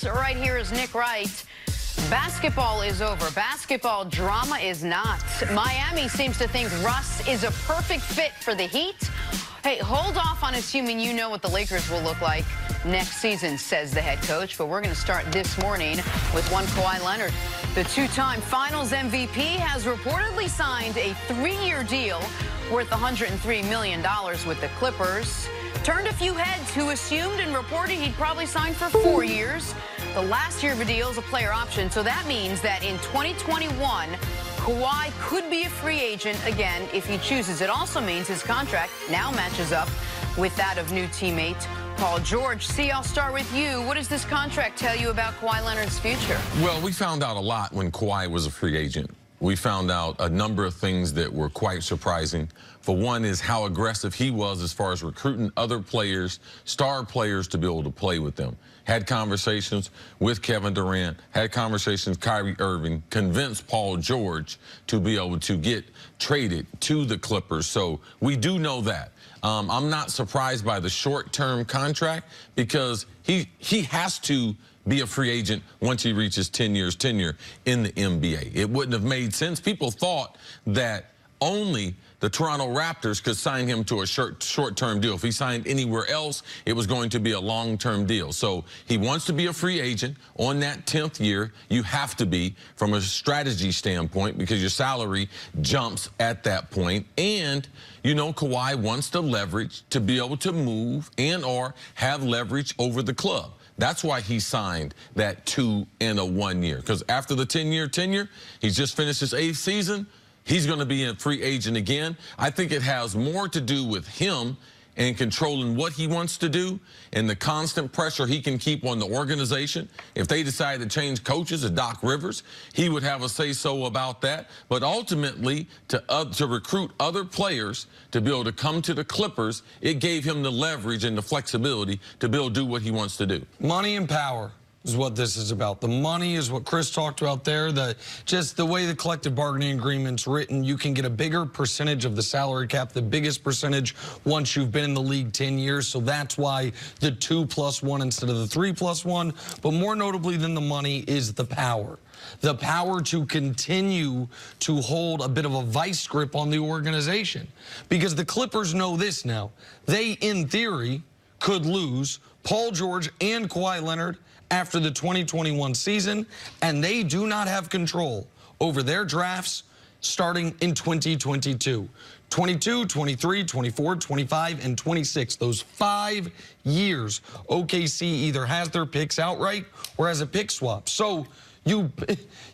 sports. Right here is Nick Wright. Basketball is over. Basketball drama is not. Miami seems to think Russ is a perfect fit for the Heat. Hey, hold off on assuming you know what the Lakers will look like next season, says the head coach. But we're going to start this morning with one Kawhi Leonard. The two-time Finals MVP has reportedly signed a 3-year deal worth $103 million with the Clippers. Turned a few heads who assumed and reported he'd probably sign for 4 years. The last year of a deal is a player option, so that means that in 2021, Kawhi could be a free agent again if he chooses. It also means his contract now matches up with that of new teammate Paul George. See, I'll start with you. What does this contract tell you about Kawhi Leonard's future? Well, we found out a lot when Kawhi was a free agent. We found out a number of things that were quite surprising. For one is how aggressive he was as far as recruiting other players, star players, to be able to play with them. Had conversations with Kevin Durant, had conversations with Kyrie Irving, convinced Paul George to be able to get traded to the Clippers. So we do know that. I'm not surprised by the short-term contract because he has to be a free agent once he reaches 10 years tenure in the NBA. It wouldn't have made sense. People thought that only the Toronto Raptors could sign him to a short-term deal. If he signed anywhere else, it was going to be a long-term deal. So he wants to be a free agent on that 10th year. You have to be from a strategy standpoint because your salary jumps at that point. And, you know, Kawhi wants the leverage to be able to move and or have leverage over the club. That's why he signed that 2 and a 1 year. Because after the 10-year tenure, he's just finished his 8th season. He's going to be a free agent again. I think it has more to do with him and controlling what he wants to do and the constant pressure he can keep on the organization. If they decide to change coaches to Doc Rivers, he would have a say-so about that. But ultimately, to recruit other players to be able to come to the Clippers, it gave him the leverage and the flexibility to be able to do what he wants to do. Money and power is what this is about. The money is what Chris talked about there. Just the way the collective bargaining agreement's written, you can get a bigger percentage of the salary cap, the biggest percentage once you've been in the league 10 years. So that's why the 2+1 instead of the 3+1. But more notably than the money is the power. The power to continue to hold a bit of a vice grip on the organization. Because the Clippers know this now. They, in theory, could lose Paul George and Kawhi Leonard after the 2021 season, and they do not have control over their drafts starting in 2022. 22, 23, 24, 25, and 26. Those 5 years, OKC either has their picks outright or has a pick swap. So you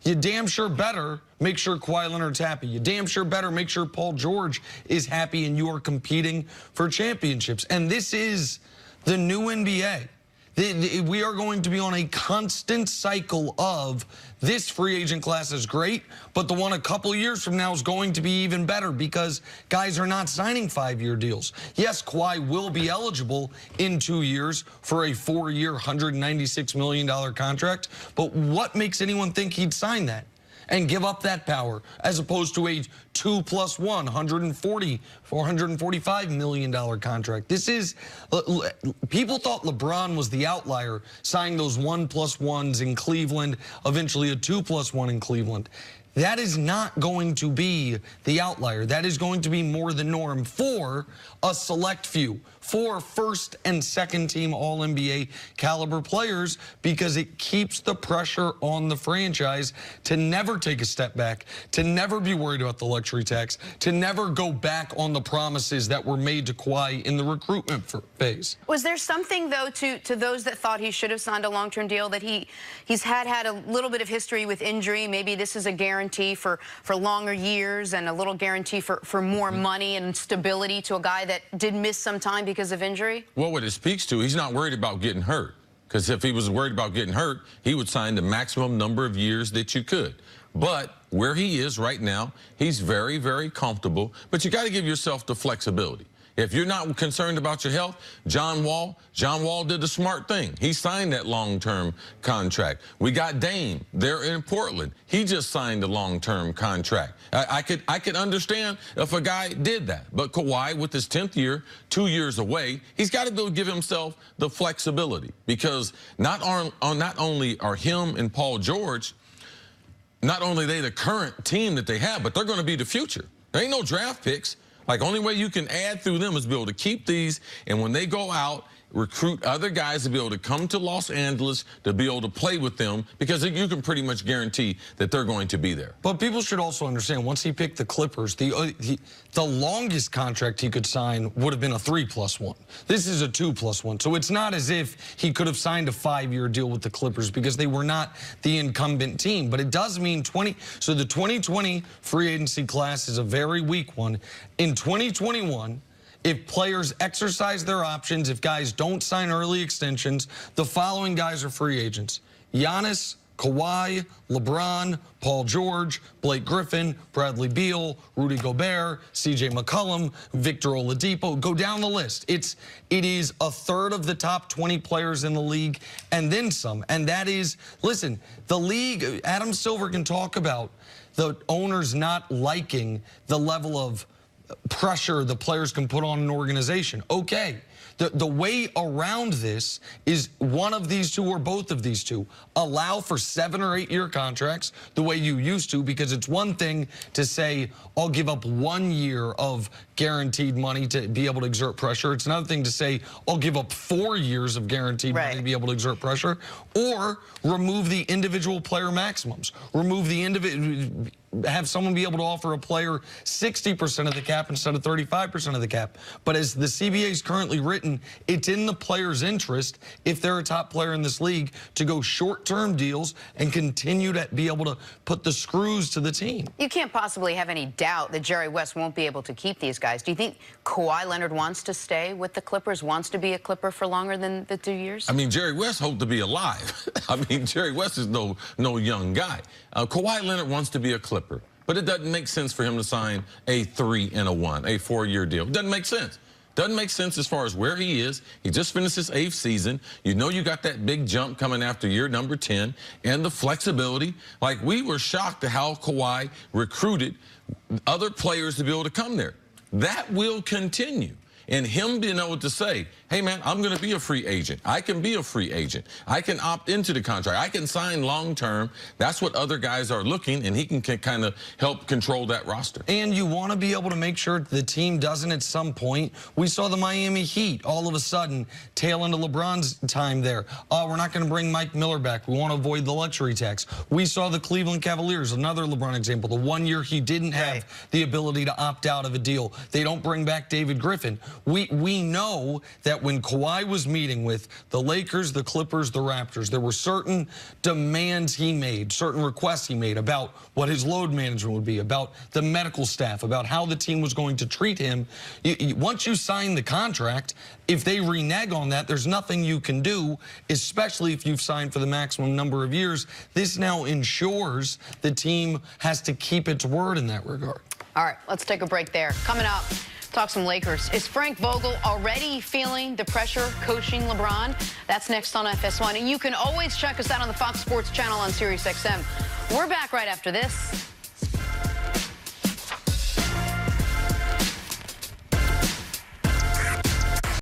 damn sure better make sure Kawhi Leonard's happy. You damn sure better make sure Paul George is happy and you are competing for championships. And this is the new NBA. We are going to be on a constant cycle of this free agent class is great, but the one a couple of years from now is going to be even better because guys are not signing 5-year deals. Yes, Kawhi will be eligible in 2 years for a 4-year, $196 million contract, but what makes anyone think he'd sign that and give up that power as opposed to a 2+1, $145 million contract? This is, people thought LeBron was the outlier, signing those 1+1s in Cleveland, eventually a 2+1 in Cleveland. That is not going to be the outlier. That is going to be more the norm for a select few, for first and second team All-NBA caliber players, because it keeps the pressure on the franchise to never take a step back, to never be worried about the luxury tax, to never go back on the promises that were made to Kawhi in the recruitment phase. Was there something, though, to those that thought he should have signed a long-term deal, that he's had a little bit of history with injury? Maybe this is a guarantee for longer years and a little guarantee for more money and stability to a guy that did miss some time because of injury? Well, what it speaks to, he's not worried about getting hurt. Because if he was worried about getting hurt, he would sign the maximum number of years that you could. But where he is right now, he's very, very comfortable. But you got to give yourself the flexibility. If you're not concerned about your health, John Wall did the smart thing. He signed that long-term contract. We got Dame there in Portland. He just signed a long-term contract. I could understand if a guy did that. But Kawhi, with his 10th year, 2 years away, he's got to be able to give himself the flexibility, because not only are him and Paul George, not only are they the current team that they have, but they're going to be the future. There ain't no draft picks. Like, only way you can add through them is be able to keep these, and when they go out, recruit other guys to be able to come to Los Angeles to be able to play with them, because you can pretty much guarantee that they're going to be there. But people should also understand, once he picked the Clippers, the longest contract he could sign would have been a 3+1. This is a 2+1. So it's not as if he could have signed a 5-year deal with the Clippers, because they were not the incumbent team. But it does mean so the 2020 free agency class is a very weak one. In 2021, if players exercise their options, if guys don't sign early extensions, the following guys are free agents: Giannis, Kawhi, LeBron, Paul George, Blake Griffin, Bradley Beal, Rudy Gobert, CJ McCollum, Victor Oladipo. Go down the list. It is a third of the top 20 players in the league and then some. And that is, listen, the league, Adam Silver can talk about the owners not liking the level of pressure the players can put on an organization. Okay. The way around this is one of these two or both of these two. Allow for 7 or 8 year contracts the way you used to, because it's one thing to say, I'll give up 1 year of guaranteed money to be able to exert pressure. It's another thing to say, I'll give up 4 years of guaranteed money to be able to exert pressure. Or remove the individual player maximums. Remove the have someone be able to offer a player 60% of the cap instead of 35% of the cap. But as the CBA is currently written, it's in the player's interest, if they're a top player in this league, to go short-term deals and continue to be able to put the screws to the team. You can't possibly have any doubt that Jerry West won't be able to keep these guys. Do you think Kawhi Leonard wants to stay with the Clippers, wants to be a Clipper for longer than the 2 years? I mean, Jerry West hoped to be alive. I mean, Jerry West is no young guy. Kawhi Leonard wants to be a Clipper, but it doesn't make sense for him to sign a 3 and a 1, a 4-year deal. It doesn't make sense. Doesn't make sense as far as where he is. He just finished his 8th season. You know you got that big jump coming after year number 10, and the flexibility. Like, we were shocked at how Kawhi recruited other players to be able to come there. That will continue. And him being able to say, hey, man, I'm going to be a free agent. I can be a free agent. I can opt into the contract. I can sign long-term. That's what other guys are looking, and he can kind of help control that roster. And you want to be able to make sure the team doesn't at some point. We saw the Miami Heat all of a sudden tail into LeBron's time there. We're not going to bring Mike Miller back. We want to avoid the luxury tax. We saw the Cleveland Cavaliers, another LeBron example. The 1 year he didn't have the ability to opt out of a deal. They don't bring back David Griffin. We know that when Kawhi was meeting with the Lakers, the Clippers, the Raptors, there were certain demands he made, certain requests he made about what his load management would be, about the medical staff, about how the team was going to treat him. Once you sign the contract, if they renege on that, there's nothing you can do, especially if you've signed for the maximum number of years. This now ensures the team has to keep its word in that regard. All right, let's take a break there. Coming up, talk some Lakers. Is Frank Vogel already feeling the pressure coaching LeBron? That's next on FS1. And you can always check us out on the Fox Sports channel on SiriusXM. We're back right after this.